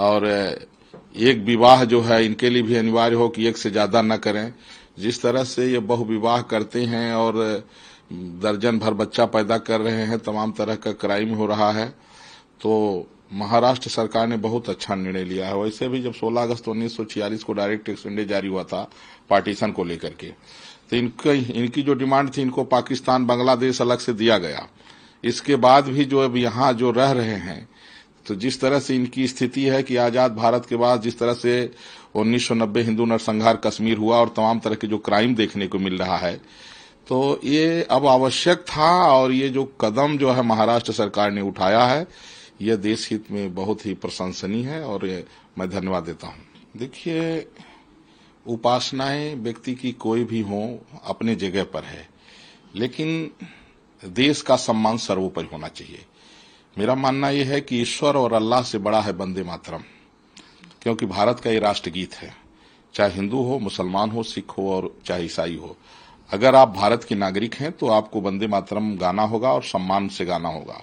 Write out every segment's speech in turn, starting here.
और एक विवाह जो है इनके लिए भी अनिवार्य हो कि एक से ज्यादा न करें। जिस तरह से ये बहु विवाह करते हैं और दर्जन भर बच्चा पैदा कर रहे हैं, तमाम तरह का क्राइम हो रहा है। तो महाराष्ट्र सरकार ने बहुत अच्छा निर्णय लिया है। वैसे भी जब 16 अगस्त 1946 को डायरेक्ट एक्सटेंडे जारी हुआ था पार्टीशन को लेकर के, तो इनकी जो डिमांड थी, इनको पाकिस्तान बांग्लादेश अलग से दिया गया। इसके बाद भी जो अब यहाँ जो रह रहे हैं, तो जिस तरह से इनकी स्थिति है कि आजाद भारत के बाद जिस तरह से 1990 हिंदू नरसंहार कश्मीर हुआ और तमाम तरह के जो क्राइम देखने को मिल रहा है, तो ये अब आवश्यक था। और ये जो कदम जो है महाराष्ट्र सरकार ने उठाया है, यह देश हित में बहुत ही प्रशंसनीय है और ये मैं धन्यवाद देता हूं। देखिए, उपासनाएं व्यक्ति की कोई भी हो अपने जगह पर है, लेकिन देश का सम्मान सर्वोपरि होना चाहिए। मेरा मानना यह है कि ईश्वर और अल्लाह से बड़ा है वंदे मातरम, क्योंकि भारत का ये राष्ट्रगीत है। चाहे हिंदू हो, मुसलमान हो, सिख हो और चाहे ईसाई हो, अगर आप भारत के नागरिक हैं तो आपको वंदे मातरम गाना होगा और सम्मान से गाना होगा।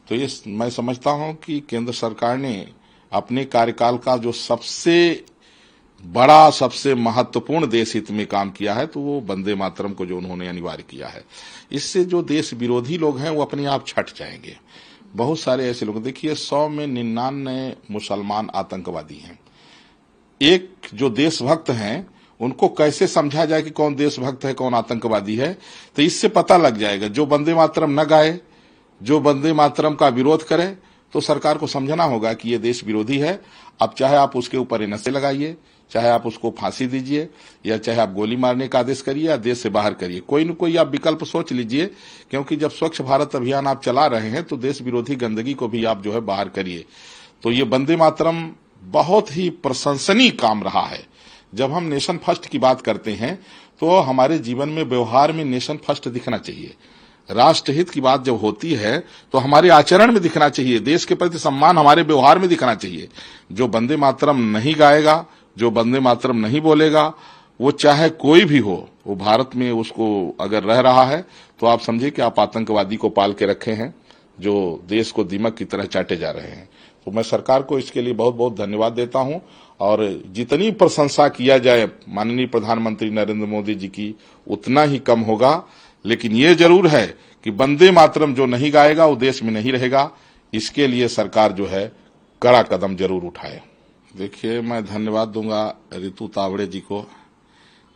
तो ये मैं समझता हूं कि केंद्र सरकार ने अपने कार्यकाल का जो सबसे बड़ा, सबसे महत्वपूर्ण देश हित में काम किया है, तो वो वंदे मातरम को जो उन्होंने अनिवार्य किया है। इससे जो देश विरोधी लोग हैं वो अपने आप छट जाएंगे। बहुत सारे ऐसे लोग, देखिए 100 में 99 मुसलमान आतंकवादी हैं। एक जो देशभक्त हैं उनको कैसे समझा जाए कि कौन देशभक्त है, कौन आतंकवादी है? तो इससे पता लग जाएगा। जो वंदे मातरम न गाए, जो वंदे मातरम का विरोध करे, तो सरकार को समझना होगा कि ये देश विरोधी है। अब चाहे आप उसके ऊपर एनएसए लगाइए, चाहे आप उसको फांसी दीजिए, या चाहे आप गोली मारने का आदेश करिए या देश से बाहर करिए, कोई न कोई आप विकल्प सोच लीजिए। क्योंकि जब स्वच्छ भारत अभियान आप चला रहे हैं तो देश विरोधी गंदगी को भी आप जो है बाहर करिए। तो ये वंदे मातरम बहुत ही प्रशंसनीय काम रहा है। जब हम नेशन फर्स्ट की बात करते हैं तो हमारे जीवन में, व्यवहार में नेशन फर्स्ट दिखना चाहिए। राष्ट्रहित की बात जब होती है तो हमारे आचरण में दिखना चाहिए, देश के प्रति सम्मान हमारे व्यवहार में दिखना चाहिए। जो वंदे मातरम नहीं गाएगा, जो वंदे मातरम नहीं बोलेगा, वो चाहे कोई भी हो, वो भारत में उसको अगर रह रहा है तो आप समझिए कि आप आतंकवादी को पाल के रखे हैं, जो देश को दीमक की तरह चाटे जा रहे हैं। तो मैं सरकार को इसके लिए बहुत बहुत धन्यवाद देता हूं। और जितनी प्रशंसा किया जाए माननीय प्रधानमंत्री नरेंद्र मोदी जी की, उतना ही कम होगा। लेकिन ये जरूर है कि वंदे मातरम जो नहीं गाएगा वो देश में नहीं रहेगा। इसके लिए सरकार जो है कड़ा कदम जरूर उठाए। देखिए, मैं धन्यवाद दूंगा रितु तावड़े जी को।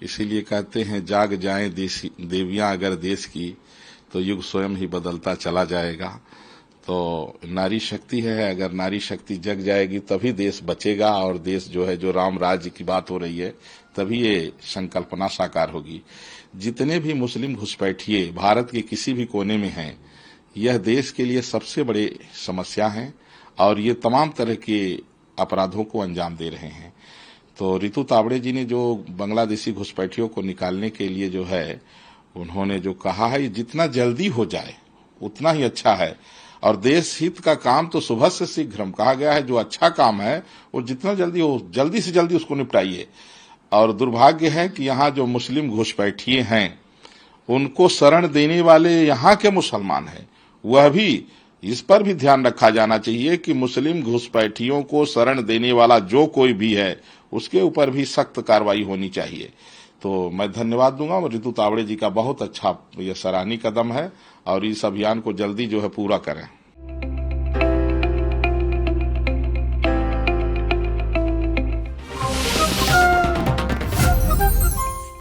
इसीलिए कहते हैं, जाग जाएं देवियां अगर देश की, तो युग स्वयं ही बदलता चला जाएगा। तो नारी शक्ति है, अगर नारी शक्ति जग जाएगी तभी देश बचेगा। और देश जो है, जो राम राज्य की बात हो रही है, तभी ये संकल्पना साकार होगी। जितने भी मुस्लिम घुसपैठिए भारत के किसी भी कोने में हैं, यह देश के लिए सबसे बड़ी समस्या है और ये तमाम तरह के अपराधों को अंजाम दे रहे हैं। तो रितु तावड़े जी ने जो बांग्लादेशी घुसपैठियों को निकालने के लिए जो है उन्होंने जो कहा है, जितना जल्दी हो जाए उतना ही अच्छा है। और देश हित का काम तो सुबह से शीघ्रम कहा गया है। जो अच्छा काम है वो जितना जल्दी हो, जल्दी से जल्दी उसको निपटाइए। और दुर्भाग्य है कि यहाँ जो मुस्लिम घुसपैठिए हैं, उनको शरण देने वाले यहाँ के मुसलमान हैं। वह भी, इस पर भी ध्यान रखा जाना चाहिए कि मुस्लिम घुसपैठियों को शरण देने वाला जो कोई भी है, उसके ऊपर भी सख्त कार्रवाई होनी चाहिए। तो मैं धन्यवाद दूंगा। रितु तावड़े जी का बहुत अच्छा यह सराहनीय कदम है और इस अभियान को जल्दी जो है पूरा करें।